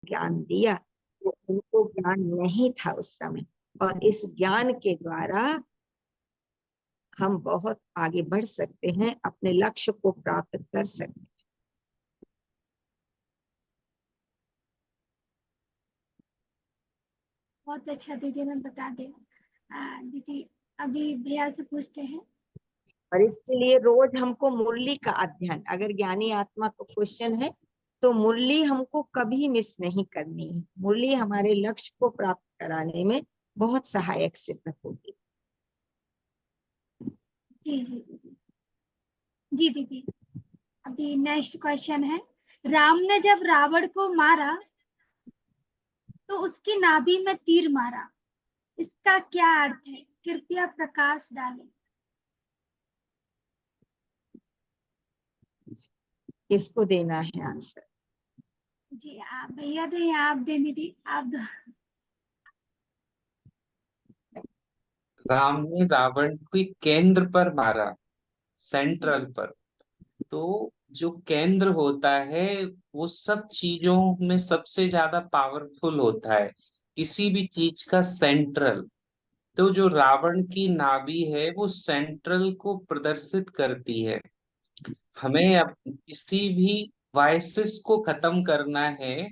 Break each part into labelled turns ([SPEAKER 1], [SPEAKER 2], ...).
[SPEAKER 1] ज्ञान दिया, वो उनको ज्ञान नहीं था उस समय, और इस ज्ञान के द्वारा हम बहुत आगे बढ़ सकते हैं, अपने लक्ष्य को प्राप्त कर सकते हैं।
[SPEAKER 2] बहुत अच्छा दीदी ने बता दिया। दीदी अभी भैया से पूछते हैं।
[SPEAKER 1] और इसके लिए रोज हमको मुरली का अध्ययन, अगर ज्ञानी आत्मा को क्वेश्चन है तो मुरली हमको कभी मिस नहीं करनी है। मुरली हमारे लक्ष्य को प्राप्त कराने में बहुत सहायक सिद्ध होगी।
[SPEAKER 2] जी जी दीदी। जी दीदी, अभी नेक्स्ट क्वेश्चन है, राम ने जब रावण को मारा तो उसकी नाभि में तीर मारा, इसका क्या अर्थ है? कृपया प्रकाश डालें।
[SPEAKER 1] किसको देना है आंसर?
[SPEAKER 2] जी आप भैया दें, आप दें दीदी, आप दो।
[SPEAKER 3] राम ने रावण को केंद्र पर मारा,
[SPEAKER 2] जी
[SPEAKER 3] सेंट्रल पर। तो जो केंद्र होता है वो सब चीजों में सबसे ज्यादा पावरफुल होता है, किसी भी चीज का सेंट्रल। तो जो रावण की नाभि है वो सेंट्रल को प्रदर्शित करती है। हमें अब किसी भी वायसिस को खत्म करना है,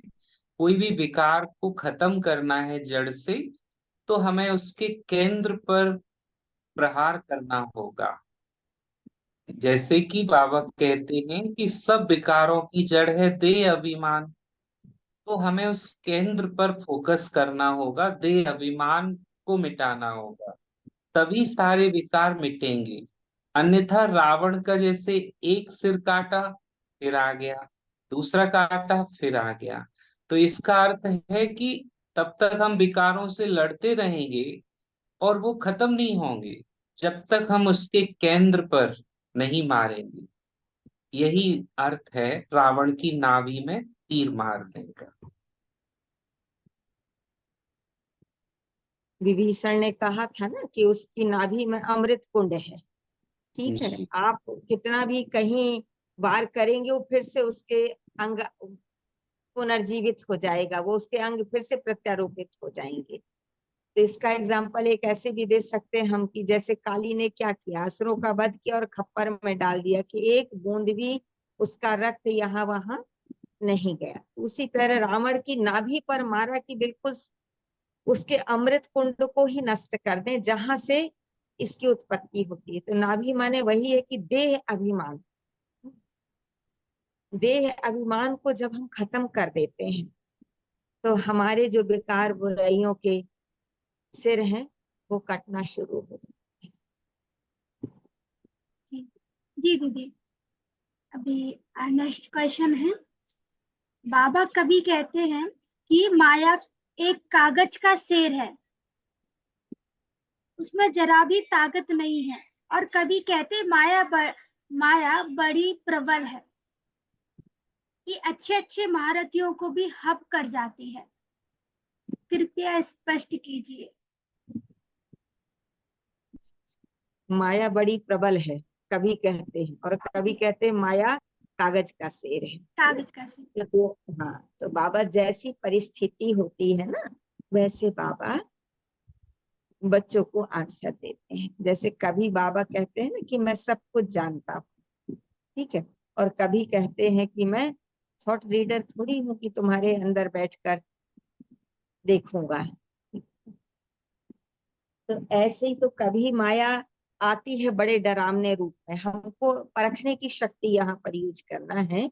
[SPEAKER 3] कोई भी विकार को खत्म करना है जड़ से, तो हमें उसके केंद्र पर प्रहार करना होगा। जैसे कि बाबा कहते हैं कि सब विकारों की जड़ है देह अभिमान। तो हमें उस केंद्र पर फोकस करना होगा, देह अभिमान को मिटाना होगा, तभी सारे विकार मिटेंगे। अन्यथा रावण का जैसे एक सिर काटा फिर आ गया, दूसरा काटा फिर आ गया। तो इसका अर्थ है कि तब तक हम विकारों से लड़ते रहेंगे और वो खत्म नहीं होंगे जब तक हम उसके केंद्र पर नहीं मारेंगे। यही अर्थ है रावण की नाभि में तीर मारने का।
[SPEAKER 1] विभीषण ने कहा था ना कि उसकी नाभि में अमृत कुंड है। ठीक है,
[SPEAKER 3] जी
[SPEAKER 1] आप कितना भी कहीं वार करेंगे वो फिर से उसके अंग पुनर्जीवित हो जाएगा, वो उसके अंग फिर से प्रत्यारोपित हो जाएंगे। तो इसका एग्जाम्पल एक ऐसे भी दे सकते हैं हम कि जैसे काली ने क्या किया, असुरों का वध किया और खप्पर में डाल दिया कि एक बूंद भी उसका रक्त यहाँ वहां नहीं गया। उसी तरह रावण की नाभि पर मारा कि बिल्कुल उसके अमृत कुंड को ही नष्ट कर दें जहां से इसकी उत्पत्ति होती है। तो नाभि माने वही है कि देह अभिमान, देह अभिमान को जब हम खत्म कर देते हैं तो हमारे जो बेकार बुराइयों के सिर हैं वो कटना शुरू हो जाते
[SPEAKER 2] जी जी दीदी, अभी नेक्स्ट क्वेश्चन है, बाबा कभी कहते हैं कि माया एक कागज का शेर है, उसमें जरा भी ताकत नहीं है, और कभी कहते माया बड़ी प्रबल है कि अच्छे अच्छे महारथियों को भी हप कर जाती है, कृपया स्पष्ट कीजिए।
[SPEAKER 1] हैं। माया बड़ी प्रबल है कभी कहते हैं, और कभी
[SPEAKER 2] जी,
[SPEAKER 1] कहते हैं माया कागज का शेर है ना?
[SPEAKER 2] कागज का शेर।
[SPEAKER 1] तो हाँ, तो बाबा जैसी परिस्थिति होती है ना वैसे बाबा बच्चों को आंसर देते हैं। जैसे कभी बाबा कहते हैं ना कि मैं सब कुछ जानता हूँ, ठीक है, और कभी कहते हैं कि मैं थॉट रीडर थोड़ी हूँ कि तुम्हारे अंदर बैठकर देखूंगा। तो ऐसे ही तो कभी माया आती है बड़े डरावने रूप में। हमको परखने की शक्ति यहाँ पर यूज करना है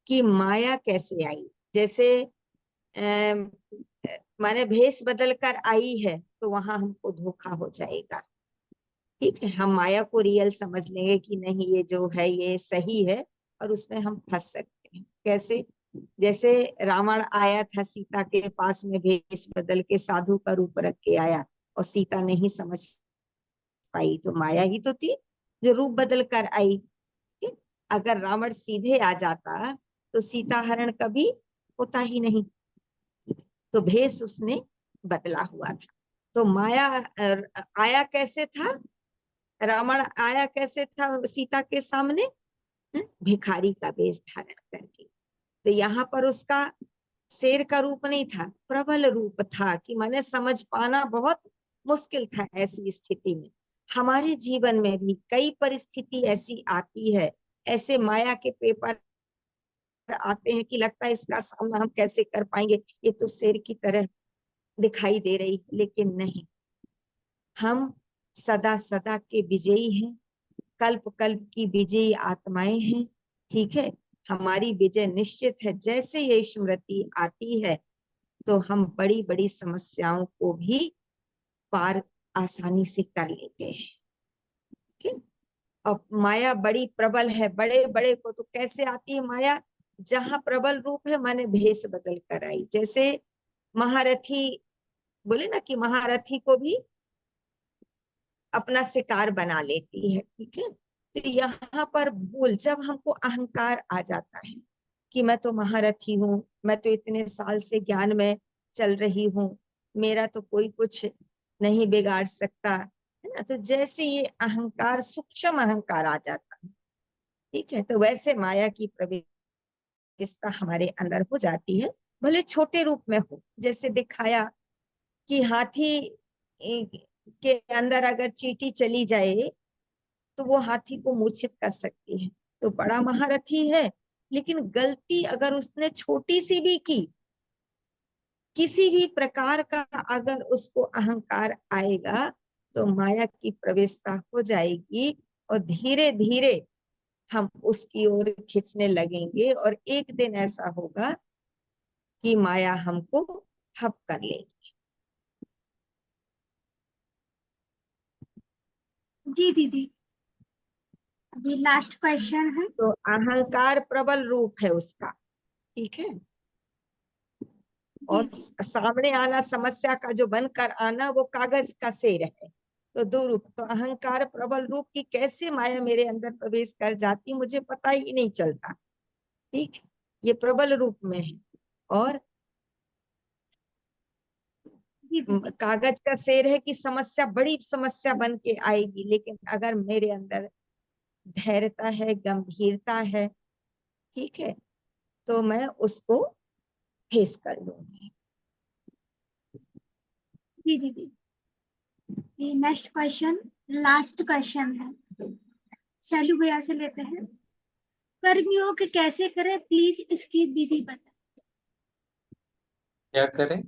[SPEAKER 1] कि माया कैसे आई। जैसे अम, माने भेष बदल कर आई है तो वहां हमको धोखा हो जाएगा। ठीक है, हम माया को रियल समझ लेंगे कि नहीं ये जो है ये सही है, और उसमें हम फंस सकते हैं। कैसे? जैसे रावण आया था सीता के पास में भेष बदल के, साधु का रूप रख के आया, और सीता नहीं समझ पाई, तो माया ही तो थी जो रूप बदल कर आई। ठीक? अगर रावण सीधे आ जाता तो सीता हरण कभी होता ही नहीं। तो भेष उसने बदला हुआ था। तो माया आया कैसे था, रावण आया कैसे था सीता के सामने? भिखारी का वेश धारण करके। तो यहाँ पर उसका शेर का रूप नहीं था, प्रबल रूप था कि मैंने समझ पाना बहुत मुश्किल था। ऐसी स्थिति में हमारे जीवन में भी कई परिस्थिति ऐसी आती है, ऐसे माया के पेपर आते हैं कि लगता है इसका सामना हम कैसे कर पाएंगे, ये तो शेर की तरह दिखाई दे रही, लेकिन नहीं, हम सदा सदा के विजयी हैं, कल्प कल्प की विजयी आत्माएं हैं। ठीक है, हमारी विजय निश्चित है। जैसे ये स्मृति आती है तो हम बड़ी बड़ी समस्याओं को भी पार आसानी से कर लेते हैं। ठीक है, और माया बड़ी प्रबल है, बड़े बड़े को तो कैसे आती है माया, जहां प्रबल रूप है माने भेष बदल कर आई। जैसे महारथी, बोले ना कि महारथी को भी अपना शिकार बना लेती है। ठीक है, तो यहाँ पर भूल, जब हमको अहंकार आ जाता है कि मैं तो महारथी हूँ, मैं तो इतने साल से ज्ञान में चल रही हूँ, मेरा तो कोई कुछ नहीं बिगाड़ सकता, है ना। तो जैसे ये अहंकार, सूक्ष्म अहंकार आ जाता है, ठीक है, तो वैसे माया की प्रवेशता हमारे अंदर हो जाती है, भले छोटे रूप में हो। जैसे दिखाया कि हाथी के अंदर अगर चींटी चली जाए तो वो हाथी को मूर्छित कर सकती है। तो बड़ा महारथी है, लेकिन गलती अगर उसने छोटी सी भी की, किसी भी प्रकार का अगर उसको अहंकार आएगा तो माया की प्रवेशता हो जाएगी, और धीरे धीरे हम उसकी ओर खींचने लगेंगे, और एक दिन ऐसा होगा कि माया हमको हप कर लेगी।
[SPEAKER 2] जी दीदी, अभी लास्ट क्वेश्चन है।
[SPEAKER 1] तो अहंकार प्रबल रूप है उसका। ठीक है,
[SPEAKER 2] जी
[SPEAKER 1] और
[SPEAKER 2] जी
[SPEAKER 1] सामने आना, समस्या का जो बनकर आना, वो कागज का शेर है। तो दो रूप, तो अहंकार प्रबल रूप की कैसे माया मेरे अंदर प्रवेश कर जाती मुझे पता ही नहीं चलता। ठीक, ये प्रबल रूप में है। और
[SPEAKER 2] जी दीदी।
[SPEAKER 1] कागज का शेर है कि समस्या, बड़ी समस्या बन के आएगी, लेकिन अगर मेरे अंदर धैर्यता है, गंभीरता है, ठीक है, तो मैं उसको फेस कर लूंगी।
[SPEAKER 2] जी दीदी, ये नेक्स्ट क्वेश्चन, लास्ट क्वेश्चन है, शैलू भैया से लेते हैं। कर्मयोग कैसे करें, प्लीज इसकी विधि बताएं।
[SPEAKER 3] क्या करें?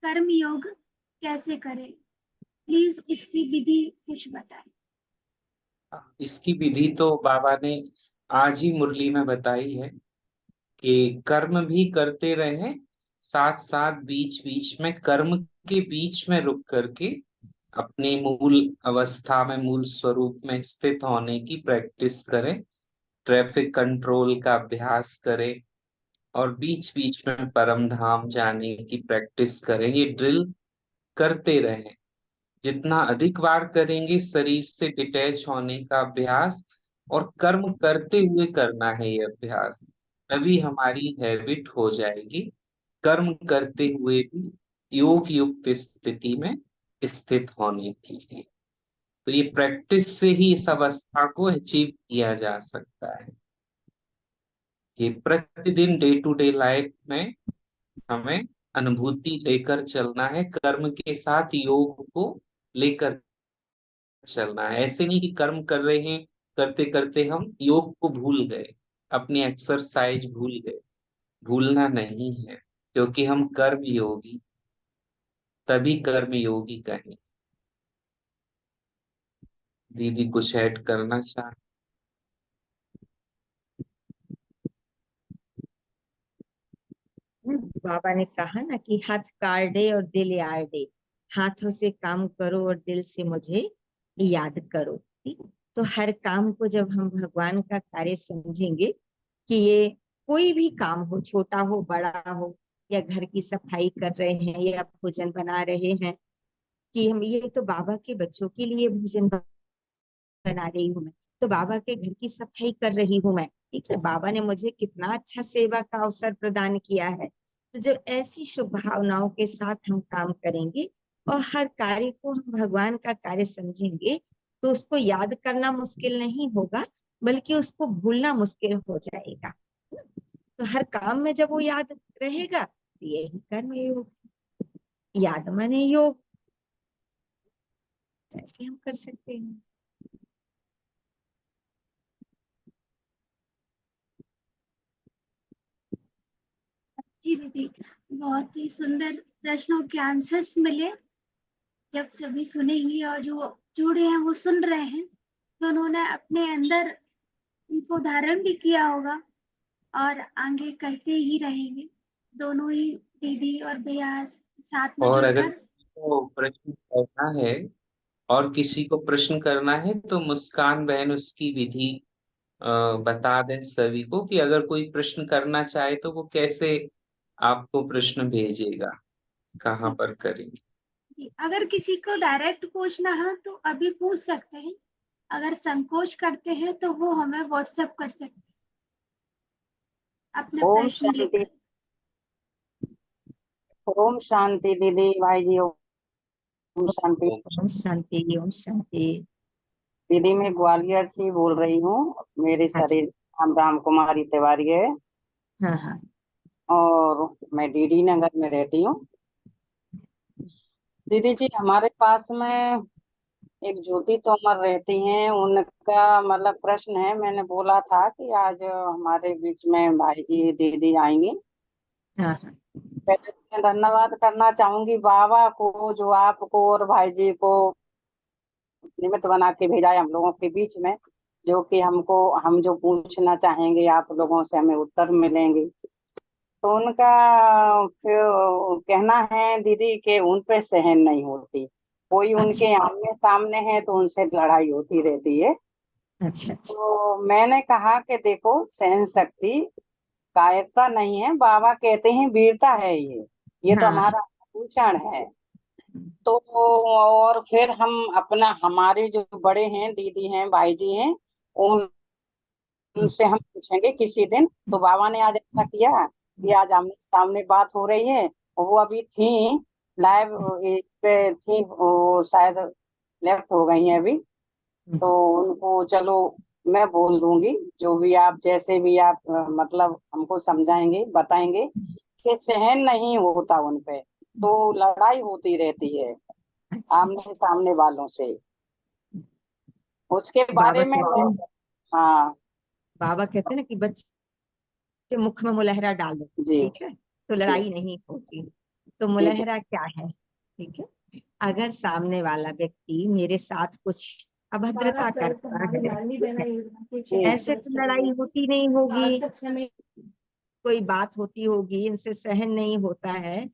[SPEAKER 2] कर्मयोग कैसे करें, प्लीज इसकी विधि कुछ बताएं।
[SPEAKER 3] इसकी विधि तो बाबा ने आज ही मुरली में बताई है कि कर्म भी करते रहें, साथ साथ बीच बीच में कर्म के बीच में रुक करके अपने मूल अवस्था में, मूल स्वरूप में स्थित होने की प्रैक्टिस करें, ट्रैफिक कंट्रोल का अभ्यास करें, और बीच बीच में परम धाम जाने की प्रैक्टिस करें। ये ड्रिल करते रहें, जितना अधिक बार करेंगे शरीर से डिटैच होने का अभ्यास, और कर्म करते हुए करना है ये अभ्यास, तभी हमारी हैबिट हो जाएगी कर्म करते हुए भी योग युक्त स्थिति में स्थित होने की। तो ये प्रैक्टिस से ही इस अवस्था को अचीव किया जा सकता है। ये प्रतिदिन डे टू डे लाइफ में हमें अनुभूति लेकर चलना है, कर्म के साथ योग को लेकर चलना है। ऐसे नहीं कि कर्म कर रहे हैं, करते करते हम योग को भूल गए, अपनी एक्सरसाइज भूल गए। भूलना नहीं है, क्योंकि हम कर्म योगी, तभी कर्म योगी कहें। दीदी कुछ ऐड करना चाह?
[SPEAKER 1] बाबा ने कहा ना कि हाथ काटे और दिल यार दे, हाथों से काम करो और दिल से मुझे याद करो। ठीक, तो हर काम को जब हम भगवान का कार्य समझेंगे, कि ये कोई भी काम हो, छोटा हो बड़ा हो, या घर की सफाई कर रहे हैं या भोजन बना रहे हैं, कि हम ये तो बाबा के बच्चों के लिए भोजन बना रही हूँ मैं, तो बाबा के घर की सफाई कर रही हूँ मैं। ठीक है, बाबा ने मुझे कितना अच्छा सेवा का अवसर प्रदान किया है। तो जब ऐसी शुभ भावनाओं के साथ हम काम करेंगे और हर कार्य को हम भगवान का कार्य समझेंगे, तो उसको याद करना मुश्किल नहीं होगा, बल्कि उसको भूलना मुश्किल हो जाएगा। तो हर काम में जब वो याद रहेगा क्रिय ही कर्म योग, याद माने योग, ऐसे हम कर सकते हैं।
[SPEAKER 2] जी दीदी, बहुत ही सुंदर प्रश्नों के आंसर्स मिले। जब सभी सुनेंगे और जो जुड़े हैं वो सुन रहे हैं, तो उन्होंने अपने अंदर इनको धारण भी किया होगा और आगे करते ही रहेंगे। दोनों ही दीदी और भैया साथ में
[SPEAKER 3] और अगर
[SPEAKER 2] जुड़कर।
[SPEAKER 3] किसी को प्रश्न करना है और किसी को प्रश्न करना है तो मुस्कान बहन उसकी विधि बता दें सभी को, कि अगर कोई प्रश्न करना चाहे तो वो कैसे आपको प्रश्न भेजेगा, कहाँ पर करेंगे।
[SPEAKER 2] जी, अगर किसी को डायरेक्ट पूछना है तो अभी पूछ सकते हैं। अगर संकोच करते हैं तो वो हमें व्हाट्सएप कर सकते हैं अपने
[SPEAKER 4] ओम
[SPEAKER 2] प्रश्न
[SPEAKER 4] शांति।
[SPEAKER 2] लेकर।
[SPEAKER 4] ओम शांति दीदी, भाई जी, ओम शांति।
[SPEAKER 1] ओम शांति, ओम शांति।
[SPEAKER 4] दीदी मैं ग्वालियर से बोल रही हूँ। मेरे
[SPEAKER 1] अच्छा,
[SPEAKER 4] शरीर नाम राम कुमारी तिवारी है
[SPEAKER 1] हाँ हाँ।
[SPEAKER 4] और मैं डीडी नगर में रहती हूँ। दीदी जी, हमारे पास में एक ज्योति तोमर रहती हैं, उनका मतलब प्रश्न है। मैंने बोला था कि आज हमारे बीच में भाई जी दीदी आएंगे।
[SPEAKER 1] हाँ हाँ।
[SPEAKER 4] पहले तो मैं धन्यवाद करना चाहूंगी बाबा को, जो आपको और भाई जी को निमित्त बना के भेजा है हम लोगों के बीच में, जो कि हमको, हम जो पूछना चाहेंगे आप लोगों से हमें उत्तर मिलेंगे। तो उनका फिर कहना है दीदी के उन पे सहन नहीं होती, कोई
[SPEAKER 1] अच्छा
[SPEAKER 4] उनके आमने सामने है तो उनसे लड़ाई होती रहती है।
[SPEAKER 1] अच्छा। अच्छा
[SPEAKER 4] तो मैंने कहा कि देखो, सहन शक्ति कायरता नहीं है, बाबा कहते हैं वीरता है ये तो
[SPEAKER 1] हाँ
[SPEAKER 4] हमारा भूषण है। तो और फिर हम अपना, हमारे जो बड़े हैं, दीदी हैं, भाई जी हैं, उन उनसे हम पूछेंगे किसी दिन। तो बाबा ने आज ऐसा किया कि आज आमने सामने बात हो रही है। और वो अभी थी लाइव इस पे थी, वो शायद लेफ्ट हो गई हैं अभी। तो उनको चलो मैं बोल दूंगी, जो भी आप, जैसे भी आप मतलब हमको समझाएंगे, बताएंगे कि सहन नहीं होता उनपे, तो लड़ाई होती रहती है
[SPEAKER 1] अच्छा। अच्छा।
[SPEAKER 4] आमने सामने वालों से। उसके
[SPEAKER 1] बाबा
[SPEAKER 4] बारे में
[SPEAKER 1] कहते हैं,
[SPEAKER 4] हाँ
[SPEAKER 1] बाबा कहते हैं ना कि बच्चे मुख में मुलहरा डाल दो,
[SPEAKER 4] जी
[SPEAKER 1] ठीक है, तो
[SPEAKER 4] जी
[SPEAKER 1] लड़ाई नहीं होती। तो
[SPEAKER 4] जी
[SPEAKER 1] मुलहरा क्या है? ठीक है, अगर सामने वाला व्यक्ति मेरे साथ कुछ अभद्रता करता है, ठीक है,
[SPEAKER 4] जी
[SPEAKER 1] ऐसे तो लड़ाई होती नहीं होगी, कोई बात होती होगी, इनसे सहन नहीं होता है।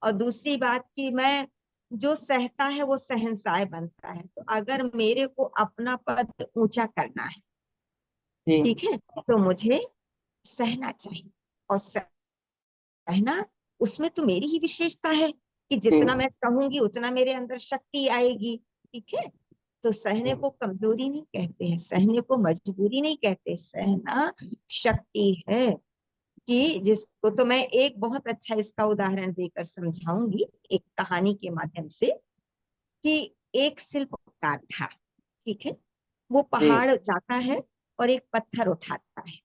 [SPEAKER 1] और दूसरी बात कि मैं, जो सहता है वो शहंशाह बनता है। तो अगर मेरे को अपना पद ऊंचा करना है,
[SPEAKER 4] जी
[SPEAKER 1] ठीक है, तो मुझे सहना चाहिए। और सहना, उसमें तो मेरी ही विशेषता है कि
[SPEAKER 4] जी
[SPEAKER 1] जितना मैं सहूंगी उतना मेरे अंदर शक्ति आएगी। ठीक है, तो सहने को कमजोरी नहीं कहते हैं, सहने को मजबूरी नहीं कहते, सहना शक्ति है। कि जिसको तो मैं एक बहुत अच्छा इसका उदाहरण देकर समझाऊंगी, एक कहानी के माध्यम से। कि एक शिल्पकार था, ठीक है, वो
[SPEAKER 4] जी
[SPEAKER 1] पहाड़ जाता है और एक पत्थर उठाता है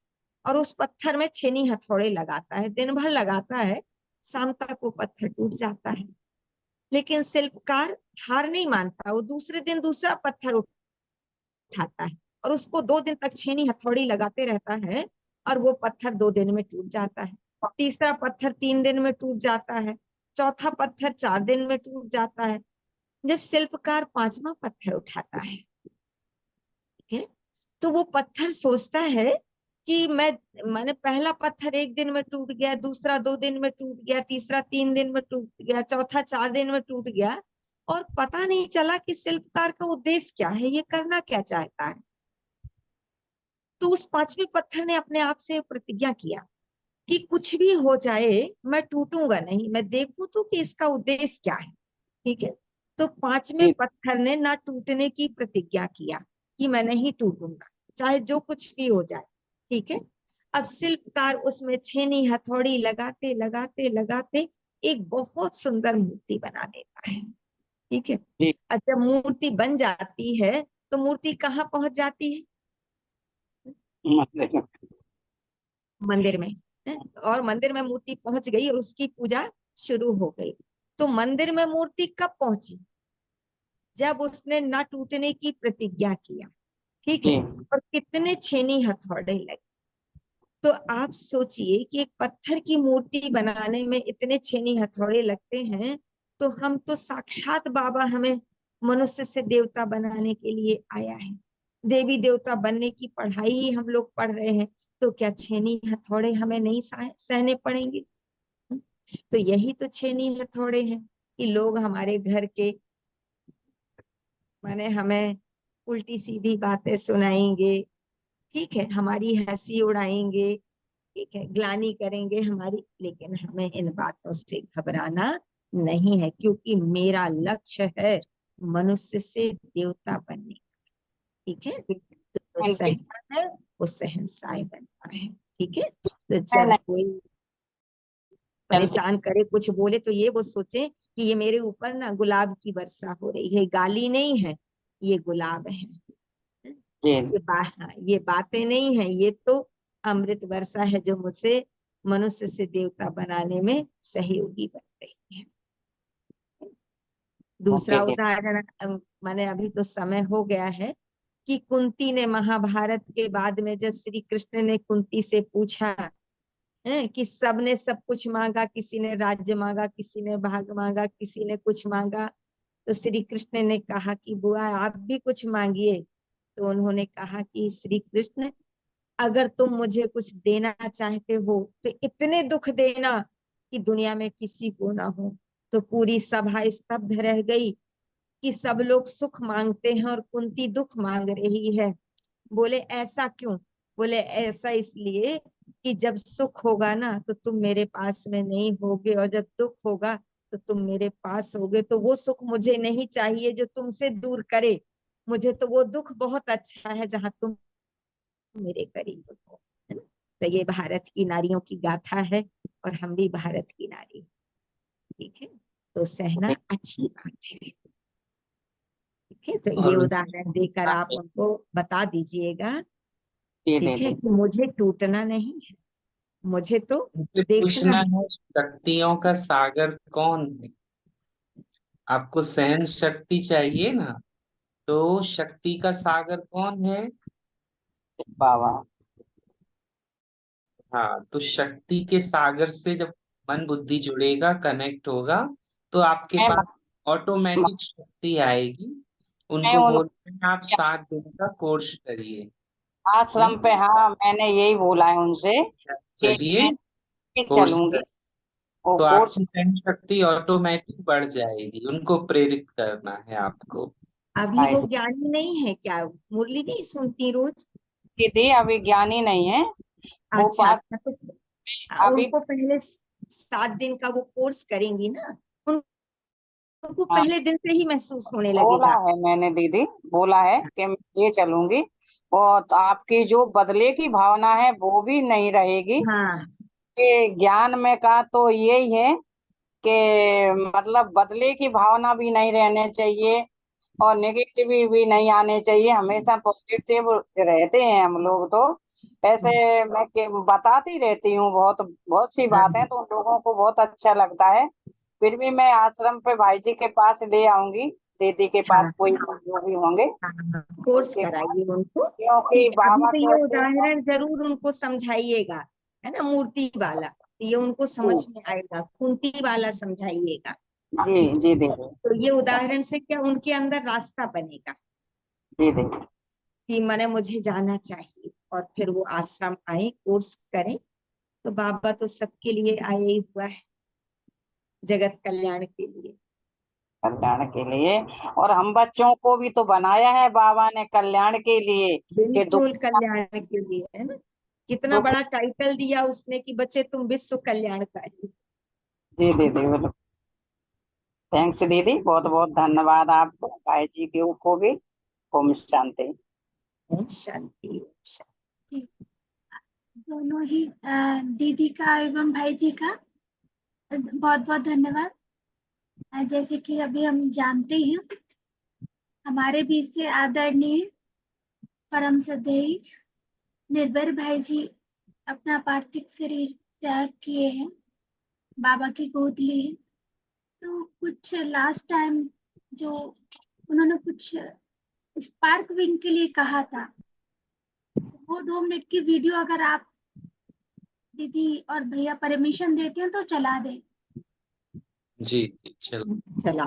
[SPEAKER 1] और उस पत्थर में छेनी हथौड़े लगाता है, दिन भर लगाता है, शाम तक वो पत्थर टूट जाता है। लेकिन शिल्पकार हार नहीं मानता, वो दूसरे दिन दूसरा पत्थर उठाता है और उसको 2 दिन तक छेनी हथौड़ी लगाते रहता है और वो पत्थर 2 दिन में टूट जाता है। तीसरा पत्थर 3 दिन में टूट जाता है, चौथा पत्थर 4 दिन में टूट जाता है। जब शिल्पकार 5वां पत्थर उठाता है, ठीक है, तो वो पत्थर सोचता है कि मैंने पहला पत्थर 1 दिन में टूट गया, दूसरा 2 दिन में टूट गया, तीसरा 3 दिन में टूट गया, चौथा 4 दिन में टूट गया, और पता नहीं चला कि शिल्पकार का उद्देश्य क्या है, ये करना क्या चाहता है। तो उस 5वें पत्थर ने अपने आप से प्रतिज्ञा किया कि कुछ भी हो जाए मैं टूटूंगा नहीं, मैं देखूं तो कि इसका उद्देश्य क्या है। ठीक है, तो 5वें
[SPEAKER 4] जी
[SPEAKER 1] पत्थर ने ना टूटने की प्रतिज्ञा किया कि मैं नहीं टूटूंगा चाहे जो कुछ भी हो जाए। ठीक है, अब शिल्पकार उसमें छेनी हथौड़ी लगाते लगाते लगाते एक बहुत सुंदर मूर्ति बना देता है। ठीक है,
[SPEAKER 4] जी
[SPEAKER 1] और जब मूर्ति बन जाती है तो मूर्ति कहाँ पहुंच जाती है?
[SPEAKER 4] मतलब
[SPEAKER 1] मंदिर में। और मंदिर में मूर्ति पहुंच गई और उसकी पूजा शुरू हो गई। तो मंदिर में मूर्ति कब पहुंची? जब उसने न टूटने की प्रतिज्ञा किया, ठीक है, और कितने छेनी हथौड़े लगे। तो आप सोचिए कि एक पत्थर की मूर्ति बनाने में इतने छेनी हथौड़े लगते हैं, तो हम तो साक्षात बाबा हमें मनुष्य से देवता बनाने के लिए आया है। देवी देवता बनने की पढ़ाई ही हम लोग पढ़ रहे हैं, तो क्या छेनी हथौड़े हमें नहीं सहने पड़ेंगे? तो यही तो छेनी हथौड़े हैं कि लोग हमारे घर के माने हमें उल्टी सीधी बातें सुनाएंगे, ठीक है, हमारी हंसी उड़ाएंगे, ठीक है, ग्लानि करेंगे हमारी, लेकिन हमें इन बातों से घबराना नहीं है, क्योंकि मेरा लक्ष्य है मनुष्य से देवता बनने का, ठीक है। तो सहना है वो शहंशाह बनता है, ठीक है। तो जब कोई परेशान करे, कुछ बोले, तो ये वो सोचे कि ये मेरे ऊपर ना गुलाब की वर्षा हो रही है, गाली नहीं है, ये गुलाब है। ये बातें नहीं है, ये तो अमृत वर्षा है जो मुझसे मनुष्य से देवता बनाने में सहयोगी बन रही है। दूसरा उदाहरण माने अभी तो समय हो गया है कि कुंती ने महाभारत के बाद में जब श्री कृष्ण ने कुंती से पूछा कि सबने सब कुछ मांगा, किसी ने राज्य मांगा, किसी ने भाग मांगा, किसी ने कुछ मांगा, तो श्री कृष्ण ने कहा कि बुआ आप भी कुछ मांगिए। तो उन्होंने कहा कि श्री कृष्ण अगर तुम मुझे कुछ देना चाहते हो तो इतने दुख देना कि दुनिया में किसी को ना हो। तो पूरी सभा स्तब्ध रह गई कि सब लोग सुख मांगते हैं और कुंती दुख मांग रही है। बोले ऐसा क्यों? बोले ऐसा इसलिए कि जब सुख होगा ना तो तुम मेरे पास में नहीं होगे, और जब दुख होगा तो तुम मेरे पास होगे। तो वो सुख मुझे नहीं चाहिए जो तुमसे दूर करे, मुझे तो वो दुख बहुत अच्छा है जहां तुम मेरे करीब हो, है ना। तो ये भारत की नारियों की गाथा है, और हम भी भारत की नारी, ठीक है। तो सहना अच्छी बात है, ठीक है। तो ये
[SPEAKER 3] और
[SPEAKER 1] उदाहरण देकर आप उनको बता दीजिएगा, ठीक है, कि मुझे टूटना नहीं है, मुझे तो
[SPEAKER 3] मुझे
[SPEAKER 1] देखना
[SPEAKER 3] पूछना
[SPEAKER 1] है।
[SPEAKER 3] है, शक्तियों का सागर कौन है? आपको सहन शक्ति चाहिए ना, तो शक्ति का सागर कौन है?
[SPEAKER 4] बाबा।
[SPEAKER 3] हाँ, तो शक्ति के सागर से जब मन बुद्धि जुड़ेगा, कनेक्ट होगा, तो आपके
[SPEAKER 4] मैं
[SPEAKER 3] पास ऑटोमेटिक शक्ति आएगी।
[SPEAKER 4] मैं
[SPEAKER 3] उनको
[SPEAKER 4] उन
[SPEAKER 3] बोलते हैं आप 7 दिन का कोर्स करिए।
[SPEAKER 4] आश्रम पे, हाँ मैंने यही बोला है उनसे कि
[SPEAKER 3] चलिए
[SPEAKER 4] मैं भी
[SPEAKER 3] कोर्स
[SPEAKER 4] चलूंगी
[SPEAKER 3] कर,
[SPEAKER 4] वो
[SPEAKER 3] तो
[SPEAKER 4] कोर्स।
[SPEAKER 3] आपकी सहन शक्ति ऑटोमेटिक बढ़ जाएगी। उनको प्रेरित करना है आपको।
[SPEAKER 1] अभी वो ज्ञानी नहीं है क्या? मुरली नहीं सुनती रोज?
[SPEAKER 4] थी अभी ज्ञानी नहीं है वो
[SPEAKER 1] अच्छा
[SPEAKER 4] पास
[SPEAKER 1] अच्छा, तो
[SPEAKER 4] अभी।
[SPEAKER 1] उनको पहले 7 दिन का वो कोर्स करेंगी ना, उनको
[SPEAKER 4] हाँ,
[SPEAKER 1] पहले दिन से ही महसूस होने
[SPEAKER 4] बोला
[SPEAKER 1] लगेगा।
[SPEAKER 4] है मैंने दीदी, बोला है कि मैं ये चलूंगी, और तो आपकी जो बदले की भावना है वो भी नहीं रहेगी।
[SPEAKER 1] हाँ
[SPEAKER 4] कि ज्ञान में का तो यही है कि मतलब बदले की भावना भी नहीं रहने चाहिए, और नेगेटिव भी नहीं आने चाहिए, हमेशा पॉजिटिव रहते हैं हम लोग तो। ऐसे मैं बताती रहती हूँ बहुत बहुत सी
[SPEAKER 1] हाँ
[SPEAKER 4] बातें, तो उन लोगों को बहुत अच्छा लगता है। फिर भी मैं आश्रम पे भाई जी के पास ले आऊंगी, दीदी के पास
[SPEAKER 1] हाँ
[SPEAKER 4] कोई जो भी होंगे
[SPEAKER 1] हाँ, कोर्स
[SPEAKER 4] उनके पास,
[SPEAKER 1] कराइए उनको,
[SPEAKER 4] क्योंकि
[SPEAKER 1] ठीक है। अभी
[SPEAKER 4] बाबा
[SPEAKER 1] तो ये
[SPEAKER 4] कहते हैं।
[SPEAKER 1] उदाहरण जरूर उनको समझाइएगा, है ना, मूर्ति वाला, तो ये उनको समझ में आएगा। कुंती वाला समझाइएगा,
[SPEAKER 4] जी
[SPEAKER 1] ठीक
[SPEAKER 4] जी
[SPEAKER 1] है।
[SPEAKER 4] दीदी।
[SPEAKER 1] तो ये उदाहरण से क्या उनके अंदर रास्ता बनेगा
[SPEAKER 4] जी दीदी।
[SPEAKER 1] कि मैंने मुझे जाना चाहिए, और फिर वो आश्रम आए, कोर्स करें। तो बाबा तो सबके लिए आए ही हुआ है, जगत कल्याण के लिए।
[SPEAKER 4] कल्याण के लिए, और हम बच्चों को भी तो बनाया है बाबा ने कल्याण के लिए, कि दुख
[SPEAKER 1] बिल्कुल कल्याण के लिए, है ना। कितना
[SPEAKER 4] दुख।
[SPEAKER 1] बड़ा टाइटल दिया उसने कि बच्चे तुम विश्व कल्याणकारी।
[SPEAKER 4] जी दीदी, बिल्कुल। थैंक्स दीदी, बहुत बहुत धन्यवाद आपको, भाई जी को भी। ओम शांति।
[SPEAKER 1] ओम शांति, ओम शांति।
[SPEAKER 2] जी, दोनों ही दीदी का एवं भाई जी का बहुत बहुत धन्यवाद। जैसे कि अभी हम जानते हैं, हमारे बीच से आदरणीय परम श्रद्धेय निर्भय भाई जी अपना पार्थिव शरीर त्याग किए हैं, बाबा की गोद ली है। तो कुछ लास्ट टाइम जो उन्होंने कुछ स्पार्क विंग के लिए कहा था, वो 2 मिनट की वीडियो अगर आप दीदी और भैया परमिशन देते हैं तो चला दें।
[SPEAKER 3] जी चलो।
[SPEAKER 1] चला।